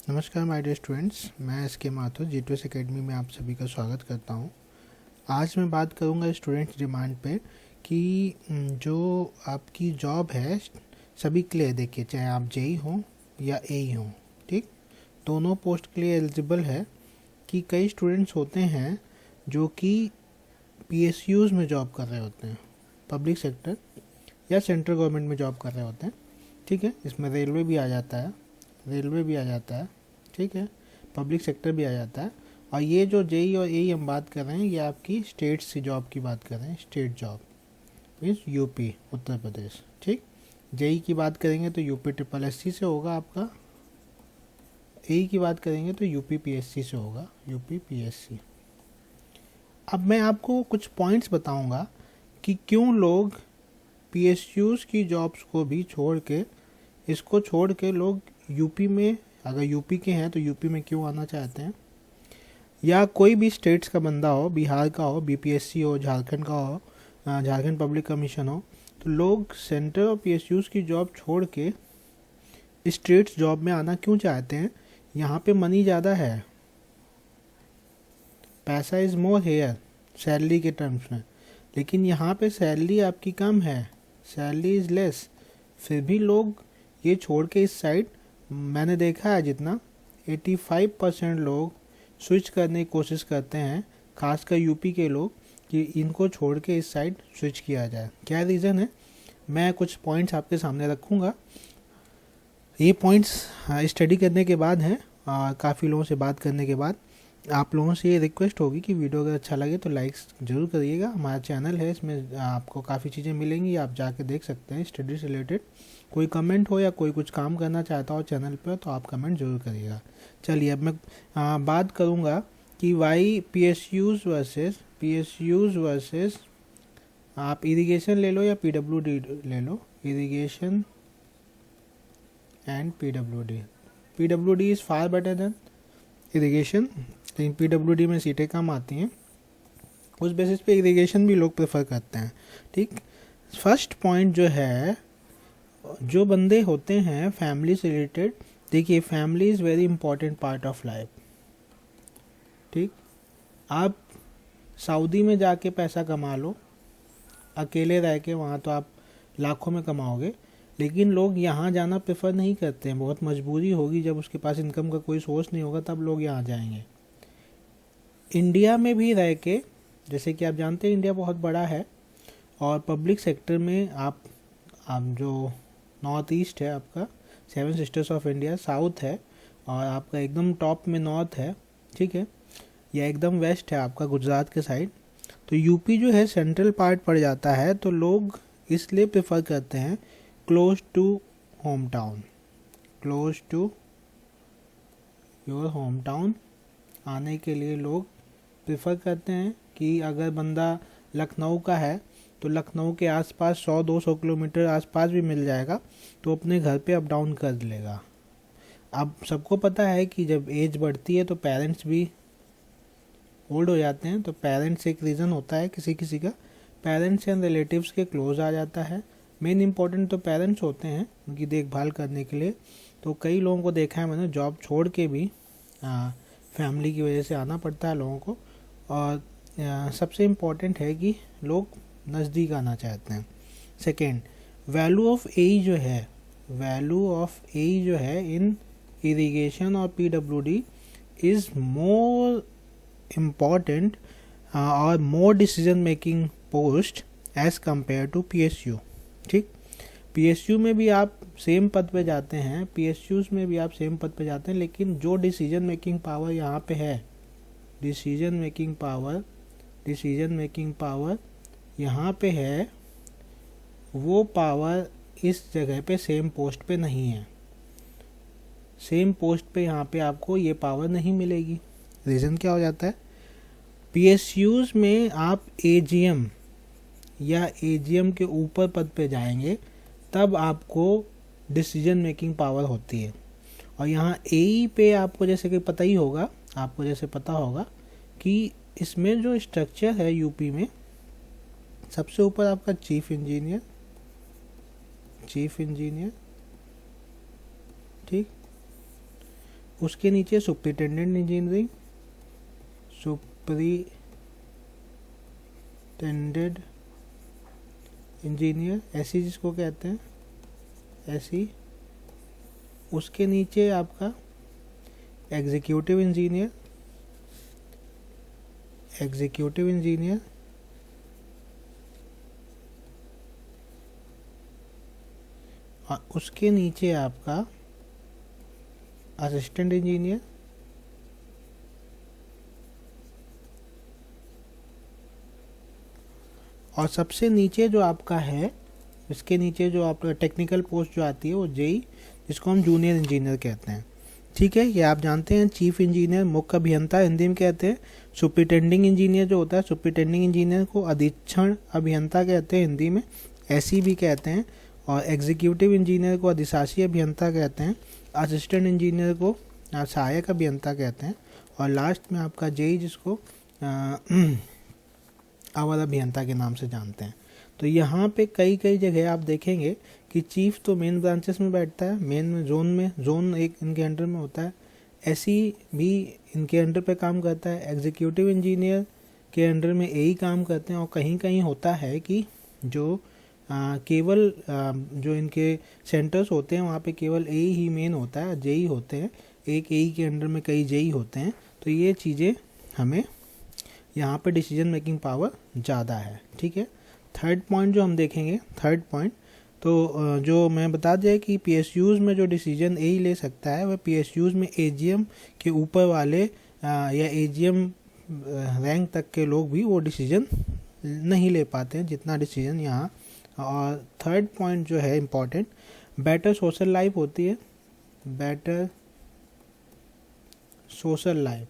नमस्कार my dear students, मैं S के माथुर जी2एस एकेडमी में आप सभी का स्वागत करता हूं। आज मैं बात करूंगा स्टूडेंट्स डिमांड पे कि जो आपकी जॉब है सभी के लिए, देखिए चाहे आप जेई हो या एई हो, ठीक, दोनों पोस्ट के लिए एलिजिबल है। कि कई स्टूडेंट्स होते हैं जो कि पीएसयूज़ में जॉब कर रहे होते हैं, पब्लिक सेक्टर या सेंट्रल गवर्नमेंट में जॉब कर रहे होते हैं, ठीक है। इसमें रेलवे भी आ जाता है, ठीक है, पब्लिक सेक्टर भी आ जाता है। और ये जो जेई और एई हम बात कर रहे हैं, ये आपकी स्टेट्स की जॉब की बात कर रहे हैं। State job means UP, Uttar Pradesh, ठीक। जेई की बात करेंगे तो यूपी ट्रिपल एससी से होगा आपका। एई की बात करेंगे तो यूपी पीएससी से होगा, यूपी पीएससी। अब मैं आपको कुछ पॉइंट्स बताऊंगा कि क्यों लोग पीएसयूज़ की जॉब्स को भी छोड़ के, इसको छोड़ के लोग यूपी में, अगर यूपी के हैं तो यूपी में क्यों आना चाहते हैं, या कोई भी स्टेट्स का बंदा हो, बिहार का हो, बीपीएससी हो, झारखंड का हो, झारखंड पब्लिक कमीशन हो, तो लोग सेंट्रल और पीएसयूज़ की जॉब छोड़ के स्टेट्स जॉब में आना क्यों चाहते हैं। यहाँ पे मनी ज़्यादा है, पैसा इज़ मोर हेयर सैलरी के टर्म्स में, लेकिन यहाँ पे सैलरी आपकी कम है, सैलरी इज़ लेस। फिर भी लोग ये छोड़ के इस साइड, मैंने देखा है जितना 85% लोग स्विच करने की कोशिश करते हैं, खासकर यूपी के लोग, कि इनको छोड़ के इस साइड स्विच किया जाए। क्या रीज़न है, मैं कुछ पॉइंट्स आपके सामने रखूँगा। ये पॉइंट्स स्टडी करने के बाद हैं, काफ़ी लोगों से बात करने के बाद आप लोगों से ये रिक्वेस्ट होगी कि वीडियो अगर अच्छा लगे तो लाइक्स ज़रूर करिएगा। हमारा चैनल है, इसमें आपको काफ़ी चीज़ें मिलेंगी, आप जाके देख सकते हैं स्टडी से रिलेटेड। कोई कमेंट हो या कोई कुछ काम करना चाहता हो चैनल पर, तो आप कमेंट ज़रूर करिएगा। चलिए अब मैं बात करूँगा कि वाई पीएसयूज़ वर्सेस आप इरिगेशन ले लो या पीडब्ल्यूडी ले लो, irrigation and PWD is far better than irrigation. लेकिन पीडब्ल्यूडी में सीटें कम आती हैं, उस बेसिस पे इरिगेशन भी लोग प्रेफर करते हैं, ठीक। फर्स्ट पॉइंट जो है, जो बंदे होते हैं फैमिली से रिलेटेड, देखिए family is very important part of life, ठीक। आप सऊदी में जाके पैसा कमा लो, अकेले रह के, वहाँ तो आप लाखों में कमाओगे, लेकिन लोग यहाँ जाना प्रेफर नहीं करते हैं। बहुत मजबूरी होगी, जब उसके पास इनकम का कोई सोर्स नहीं होगा तब लोग यहाँ जाएंगे। इंडिया में भी रह के, जैसे कि आप जानते हैं इंडिया बहुत बड़ा है, और पब्लिक सेक्टर में आप जो नॉर्थ ईस्ट है आपका, seven sisters of India, south है, और आपका एकदम टॉप में नॉर्थ है, ठीक है, या एकदम वेस्ट है आपका गुजरात के साइड, तो यूपी जो है सेंट्रल पार्ट पड़ जाता है। तो लोग इसलिए प्रेफर करते हैं close to home town, close to your home town आने के लिए लोग प्रेफर करते हैं। कि अगर बंदा लखनऊ का है तो लखनऊ के आसपास 100-200 किलोमीटर आसपास भी मिल जाएगा, तो अपने घर पे अप डाउन कर लेगा। अब सबको पता है कि जब एज बढ़ती है तो पेरेंट्स भी ओल्ड हो जाते हैं, तो पेरेंट्स एक रीज़न होता है, किसी किसी का पेरेंट्स एंड रिलेटिव्स के क्लोज आ जाता है। मेन इंपॉर्टेंट तो पेरेंट्स होते हैं उनकी देखभाल करने के लिए। तो कई लोगों को देखा है मैंने, जॉब छोड़ के भी फैमिली की वजह से आना पड़ता है लोगों को। और सबसे इम्पोर्टेंट है कि लोग नज़दीक आना चाहते हैं। सेकेंड, वैल्यू ऑफ एई जो है इन इरिगेशन और पीडब्ल्यूडी इज़ मोर इम्पॉर्टेंट और more decision making post as compare to PSU, ठीक। पीएसयू में भी आप सेम पद पे जाते हैं, पीएसयूज़ में भी आप सेम पद पे जाते हैं, लेकिन जो डिसीजन मेकिंग पावर यहाँ पे है, डिसीजन मेकिंग पावर यहाँ पे है, वो पावर इस जगह पे सेम पोस्ट पे नहीं है। सेम पोस्ट पे यहाँ पे आपको ये पावर नहीं मिलेगी। रीज़न क्या हो जाता है, पीएसयूज़ में आप एजीएम या एजीएम के ऊपर पद पे जाएंगे तब आपको डिसीजन मेकिंग पावर होती है। और यहाँ एई पे आपको जैसे कि पता होगा कि इसमें जो स्ट्रक्चर है यूपी में, सबसे ऊपर आपका चीफ इंजीनियर, ठीक, उसके नीचे सुपरिटेंडेंट इंजीनियरिंग, सुपरिटेंडेंट इंजीनियर ऐसी जिसको कहते हैं, ऐसी। उसके नीचे आपका एग्जीक्यूटिव इंजीनियर, एग्जीक्यूटिव इंजीनियर। और उसके नीचे आपका असिस्टेंट इंजीनियर, और सबसे नीचे जो आपका है, इसके नीचे जो आपका टेक्निकल पोस्ट जो आती है वो जेई, जिसको हम जूनियर इंजीनियर कहते हैं। ठीक है, ये आप जानते हैं। चीफ इंजीनियर, मुख्य अभियंता हिंदी में कहते हैं। सुपरिटेंडिंग इंजीनियर जो होता है, सुपरिटेंडिंग इंजीनियर को अधीक्षण अभियंता कहते हैं हिंदी में, ऐसी भी कहते हैं। और एग्जीक्यूटिव इंजीनियर को अधिशासी अभियंता कहते हैं। असिस्टेंट इंजीनियर को सहायक अभियंता कहते हैं। और लास्ट में आपका जेई, जिसको अवर अभियंता के नाम से जानते हैं। तो यहाँ पे कई कई जगह आप देखेंगे कि चीफ तो मेन ब्रांचेस में बैठता है, मेन में जोन एक इनके अंडर में होता है, ऐसी भी इनके अंडर पे काम करता है। एग्जीक्यूटिव इंजीनियर के अंडर में एई काम करते हैं। और कहीं कहीं होता है कि जो केवल जो इनके सेंटर्स होते हैं वहाँ पे केवल एई ही मेन होता है, जेई होते हैं। एक एई के अंडर में कई जेई होते हैं। तो ये चीज़ें हमें यहाँ पे डिसीजन मेकिंग पावर ज़्यादा है। ठीक है, थर्ड पॉइंट जो हम देखेंगे, थर्ड पॉइंट तो जो मैं बता दिया कि पीएसयूज़ में जो डिसीजन एई ले सकता है वह पीएसयूज़ में एजीएम के ऊपर वाले या एजीएम रैंक तक के लोग भी वो डिसीजन नहीं ले पाते हैं जितना डिसीजन यहाँ। और थर्ड पॉइंट जो है इम्पॉर्टेंट, बेटर सोशल लाइफ होती है, better social life.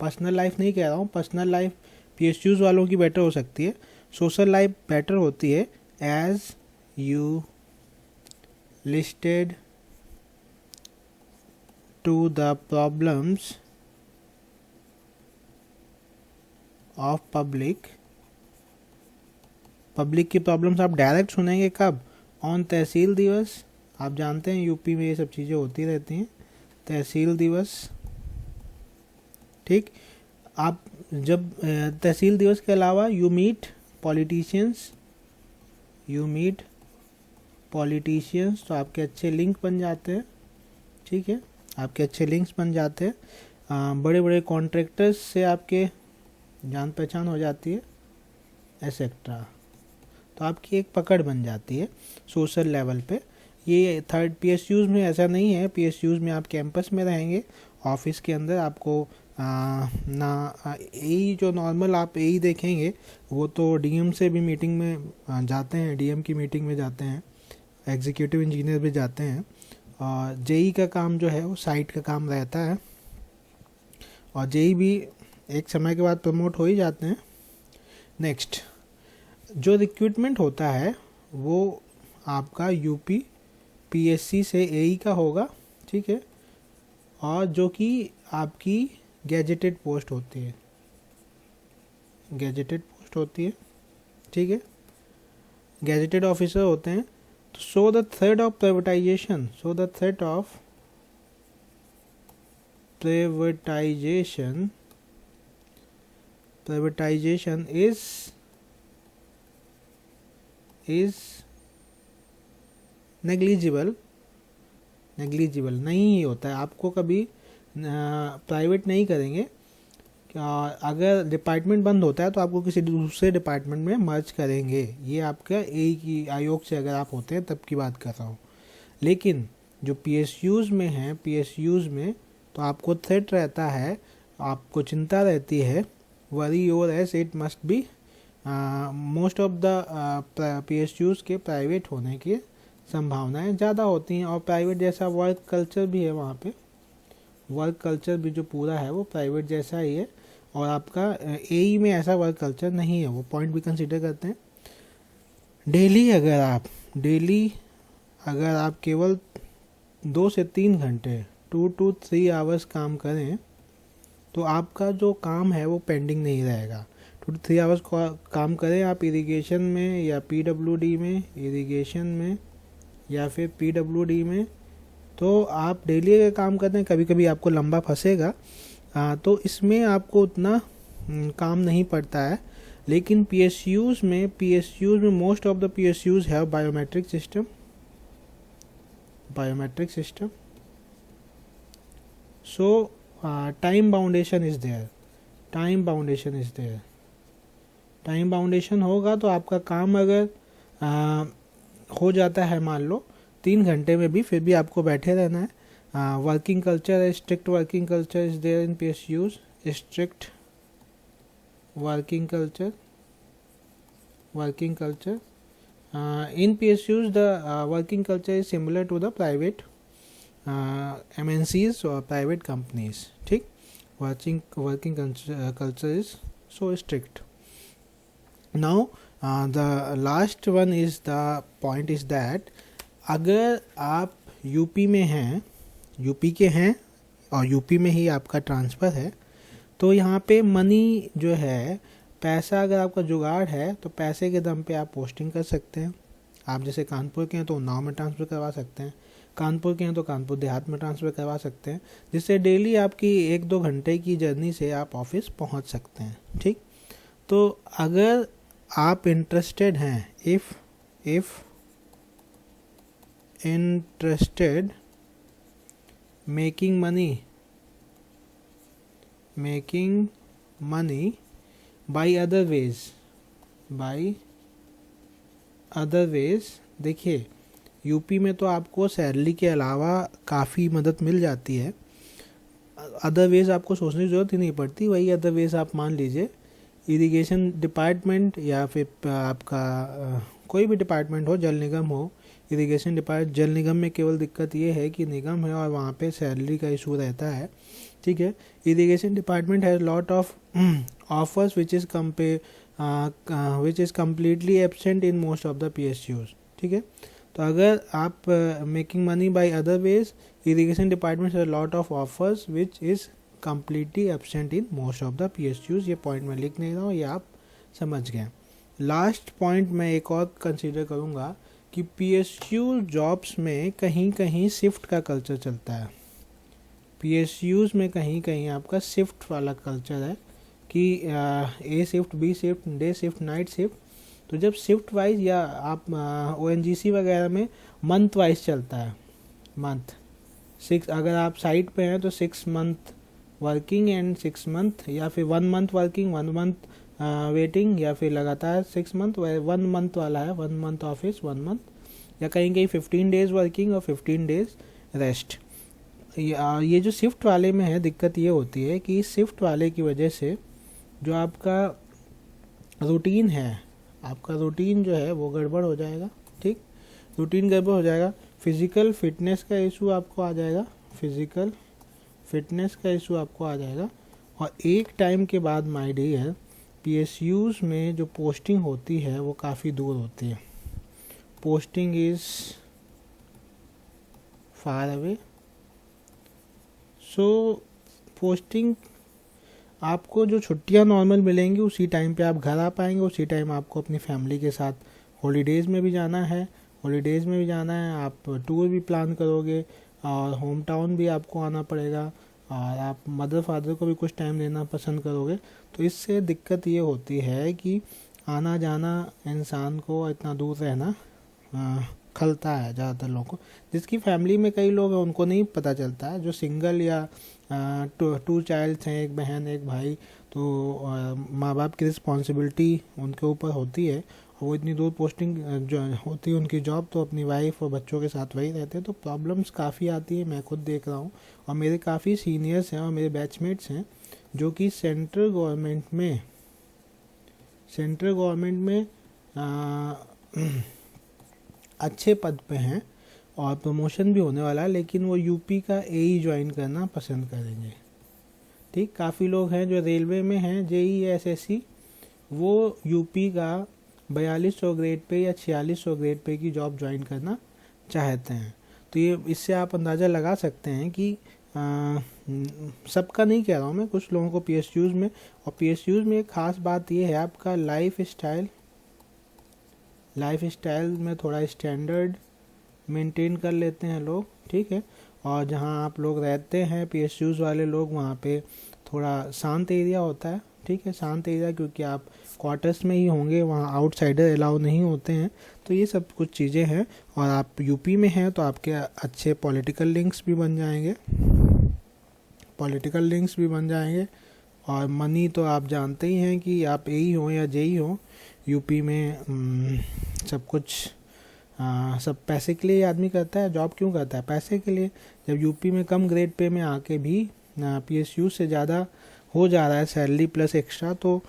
Personal life नहीं कह रहा हूँ, पर्सनल लाइफ पीएसयूज़ वालों की बेटर हो सकती है, सोशल लाइफ बेटर होती है as you listed to the problems of public. Public की प्रॉब्लम्स आप डायरेक्ट सुनेंगे कब? ऑन तहसील दिवस। आप जानते हैं यूपी में ये सब चीज़ें होती रहती हैं, तहसील दिवस। ठीक, आप जब तहसील दिवस के अलावा you meet politicians, you meet politicians, तो आपके अच्छे लिंक बन जाते हैं। ठीक है, आपके अच्छे लिंक्स बन जाते हैं, बड़े बड़े कॉन्ट्रैक्टर्स से आपके जान पहचान हो जाती है, एसेट्रा। तो आपकी एक पकड़ बन जाती है सोशल लेवल पे। ये थर्ड पीएसयूज़ में ऐसा नहीं है। पीएसयूज़ में आप कैंपस में रहेंगे, ऑफिस के अंदर आपको ना यही जो नॉर्मल आप यही देखेंगे वो तो डीएम से भी मीटिंग में जाते हैं, डीएम की मीटिंग में जाते हैं, एग्जीक्यूटिव इंजीनियर भी जाते हैं। और जेई का काम जो है वो साइट का काम रहता है, और जेई भी एक समय के बाद प्रमोट हो ही जाते हैं। नेक्स्ट, जो रिक्रूटमेंट होता है वो आपका यूपी पीएससी से एई का होगा। ठीक है, और जो कि आपकी गैजेटेड पोस्ट होती है, गैजेटेड पोस्ट होती है। ठीक है, गैजेटेड ऑफिसर होते हैं। तो so the threat of privatisation, so the threat of privatisation, privatisation is negligible, negligible नहीं ही होता है। आपको कभी प्राइवेट नहीं करेंगे। अगर डिपार्टमेंट बंद होता है तो आपको किसी दूसरे डिपार्टमेंट में मर्ज करेंगे। ये आपका एक ही आयोग से अगर आप होते हैं तब की बात कर रहा हूँ। लेकिन जो पीएसयूज़ में है, पीएसयूज़ में तो आपको थ्रेट रहता है, आपको चिंता रहती है, worry your S it must be. Most of the PSUs के प्राइवेट होने की संभावनाएं ज़्यादा होती हैं। और प्राइवेट जैसा वर्क कल्चर भी है वहाँ पे, वर्क कल्चर भी जो पूरा है वो प्राइवेट जैसा ही है। और आपका एई में ऐसा वर्क कल्चर नहीं है, वो पॉइंट भी कंसीडर करते हैं। डेली अगर आप केवल 2 से 3 घंटे 2 to 3 आवर्स काम करें तो आपका जो काम है वो पेंडिंग नहीं रहेगा। 2 to 3 आवर्स काम करें आप इरिगेशन में या पीडब्ल्यूडी में, इरिगेशन में या फिर पीडब्ल्यूडी में तो आप डेली अगर काम करते हैं, कभी कभी आपको लंबा फंसेगा, तो इसमें आपको उतना काम नहीं पड़ता है। लेकिन PSUs में most of the PSUs have biometric system, so time boundation is there. Time boundation होगा तो आपका काम अगर हो जाता है मान लो 3 घंटे में भी, फिर भी आपको बैठे रहना है। वर्किंग कल्चर है, strict working culture is there in PSUs, strict working culture in PSUs the working culture is similar to the private MNCs or private companies, ठीक। working culture is so strict. Now the last one is the point is that अगर आप UP में हैं, UP के हैं और UP में ही आपका ट्रांसफ़र है, तो यहाँ पे मनी जो है, पैसा अगर आपका जुगाड़ है तो पैसे के दम पे आप पोस्टिंग कर सकते हैं। आप जैसे कानपुर के हैं तो उन्नाव में ट्रांसफ़र करवा सकते हैं, कानपुर के हैं तो कानपुर देहात में ट्रांसफ़र करवा सकते हैं, जिससे डेली आपकी 1-2 घंटे की जर्नी से आप ऑफिस पहुंच सकते हैं, ठीक। तो अगर आप इंटरेस्टेड हैं, if interested making money by other ways, देखिए यूपी में तो आपको सैलरी के अलावा काफ़ी मदद मिल जाती है। अदर वेज आपको सोचने की ज़रूरत ही नहीं पड़ती। वही अदर वेज आप मान लीजिए इरिगेशन डिपार्टमेंट या फिर आपका कोई भी डिपार्टमेंट हो, जल निगम हो, इरिगेशन डिपार्टमेंट, जल निगम में केवल दिक्कत ये है कि निगम है और वहाँ पे सैलरी का इशू रहता है, ठीक है। Irrigation department has lot of offers which is completely absent in most of the PSUs, ठीक है। तो अगर आप making money by other ways, irrigation department has lot of offers which is completely absent in most of the PSUs। ये point मैं लिख नहीं रहा हूँ, ये आप समझ गए। लास्ट पॉइंट मैं एक और कंसीडर करूँगा कि PSU जॉब्स में कहीं कहीं शिफ्ट का कल्चर चलता है। PSUs में कहीं कहीं आपका शिफ्ट वाला कल्चर है कि A shift, B shift, day shift, night shift. तो जब शिफ्ट वाइज या आप ONGC वगैरह में मंथ वाइज चलता है, मंथ 6, अगर आप साइट पे हैं तो 6 मंथ वर्किंग एंड 6 मंथ, या फिर 1 मंथ वर्किंग, 1 मंथ वेटिंग, या फिर लगातार 6 मंथ, 1 मंथ वाला है, 1 मंथ ऑफिस, 1 मंथ, या कहीं कहीं 15 डेज वर्किंग और 15 डेज रेस्ट। ये जो शिफ्ट वाले में है, दिक्कत ये होती है कि शिफ्ट वाले की वजह से जो आपका रूटीन है, आपका रूटीन जो है वो गड़बड़ हो जाएगा, ठीक। रूटीन गड़बड़ हो जाएगा, फिज़िकल फिटनेस का इशू आपको आ जाएगा, और एक टाइम के बाद माय डियर PSUs में जो पोस्टिंग होती है वो काफ़ी दूर होती है। Posting is far away, so posting आपको जो छुट्टियां नॉर्मल मिलेंगी उसी टाइम पे आप घर आ पाएंगे, उसी टाइम आपको अपनी फैमिली के साथ हॉलीडेज़ में भी जाना है, आप टूर भी प्लान करोगे और होम टाउन भी आपको आना पड़ेगा, और आप मदर फादर को भी कुछ टाइम देना पसंद करोगे। तो इससे दिक्कत ये होती है कि आना जाना इंसान को इतना दूर रहना खलता है ज़्यादातर लोगों को। जिसकी फैमिली में कई लोग हैं उनको नहीं पता चलता है, जो सिंगल या 2 चाइल्ड्स हैं, एक बहन एक भाई, तो माँ बाप की रिस्पॉन्सिबिलिटी उनके ऊपर होती है, और वो इतनी दूर पोस्टिंग जो होती है उनकी जॉब, तो अपनी वाइफ और बच्चों के साथ वही रहते हैं, तो प्रॉब्लम्स काफ़ी आती है। मैं खुद देख रहा हूँ, और मेरे काफ़ी सीनियर्स हैं और मेरे बैचमेट्स हैं जो कि सेंट्रल गवर्नमेंट में अच्छे पद पे हैं और प्रमोशन भी होने वाला है, लेकिन वो यूपी का AE ज्वाइन करना पसंद करेंगे, ठीक। काफ़ी लोग हैं जो रेलवे में हैं, JEE या SSC, वो यूपी का 4200 ग्रेड पे या 4600 ग्रेड पे की जॉब ज्वाइन करना चाहते हैं। तो ये इससे आप अंदाज़ा लगा सकते हैं कि सबका नहीं कह रहा हूँ मैं, कुछ लोगों को PSUs में, और PSUs में एक ख़ास बात ये है आपका लाइफ स्टाइल में थोड़ा स्टैंडर्ड मेंटेन कर लेते हैं लोग, ठीक है। और जहाँ आप लोग रहते हैं PSUs वाले लोग, वहाँ पे थोड़ा शांत एरिया होता है, ठीक है, शांत एरिया, क्योंकि आप क्वार्टर्स में ही होंगे, वहाँ आउटसाइडर अलाउ नहीं होते हैं। तो ये सब कुछ चीज़ें हैं। और आप यूपी में हैं तो आपके अच्छे पॉलिटिकल लिंक्स भी बन जाएंगे, और मनी तो आप जानते ही हैं कि आप एई हो या जेई हो, यूपी में सब कुछ सब पैसे के लिए आदमी करता है। जॉब क्यों करता है? पैसे के लिए। जब यूपी में कम ग्रेड पे में आके भी PSU से ज़्यादा हो जा रहा है सैलरी प्लस एक्स्ट्रा, तो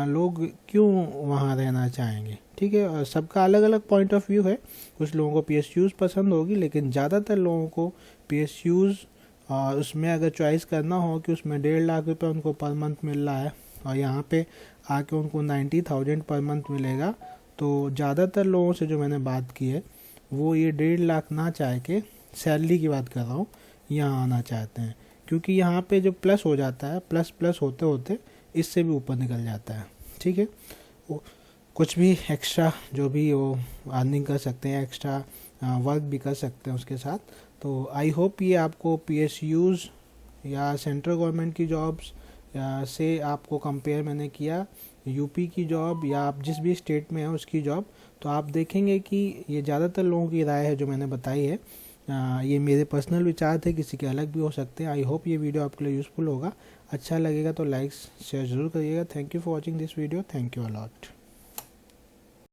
लोग क्यों वहाँ रहना चाहेंगे? ठीक है, और सबका अलग अलग पॉइंट ऑफ व्यू है। कुछ लोगों को PSUs पसंद होगी, लेकिन ज़्यादातर लोगों को PSUs, और उसमें अगर चॉइस करना हो कि उसमें 1.5 लाख रुपये उनको पर मंथ मिल रहा है और यहाँ पे आके उनको 90,000 पर मंथ मिलेगा, तो ज़्यादातर लोगों से जो मैंने बात की है वो ये 1.5 लाख ना चाह के, सैलरी की बात कर रहा हूँ, यहाँ आना चाहते हैं। क्योंकि यहाँ पे जो प्लस हो जाता है, प्लस होते होते इससे भी ऊपर निकल जाता है। ठीक है, वो कुछ भी एक्स्ट्रा जो भी वो अर्निंग कर सकते हैं, एक्स्ट्रा वर्क भी कर सकते हैं उसके साथ। तो आई होप ये आपको PSUs या सेंट्रल गवर्नमेंट की जॉब्स से आपको कंपेयर मैंने किया, यूपी की जॉब या आप जिस भी स्टेट में हैं उसकी जॉब, तो आप देखेंगे कि ये ज़्यादातर लोगों की राय है जो मैंने बताई है। ये मेरे पर्सनल विचार थे, किसी के अलग भी हो सकते हैं। आई होप ये वीडियो आपके लिए यूज़फुल होगा। अच्छा लगेगा तो लाइक शेयर ज़रूर करिएगा। Thank you for watching this video. Thank you a lot.